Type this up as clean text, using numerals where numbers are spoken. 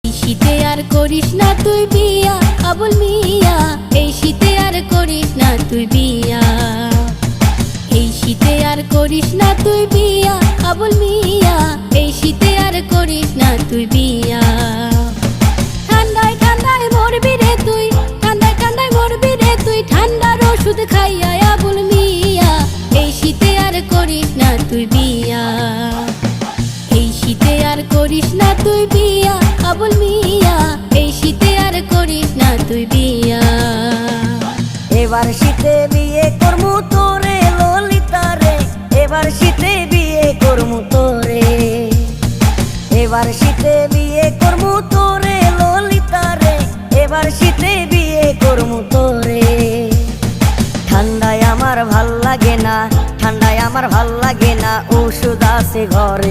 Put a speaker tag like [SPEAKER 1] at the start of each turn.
[SPEAKER 1] শীতে আর করিস না তুই বিয়া আবুল মিয়া, এই শীতে আর করিস না তুই বিয়া, এই শীতে আর করিস না তুই বিয়া আবুল মিয়া, এই শীতে আর করিস না তুই বিয়া। ঠান্ডায় ঠান্ডায় মরবি রে তুই, ঠান্ডায় ঠান্ডায় মরবি রে তুই, ঠান্ডার ওষুধ খাইয়া আবুল মিয়া, এই শীতে আর করিস না তুই বিয়া, এই শীতে আর করিস না তুই বিয়া আবুল মিয়া, এই শীতে আর করিস না তুই বিয়া।
[SPEAKER 2] এবার শীতে বিয়ে করমু তোরে ললিতা রে, এবার শীতে বিয়ে করমু তোরে, এবার শীতে বিয়ে করমু তোরে ললিতা রে, এবার শীতে বিয়ে করমু তোরে। ঠান্ডায় আমার ভাল লাগে না, ঠান্ডায় আমার ভাল লাগে না, ওষুধ আছে ঘরে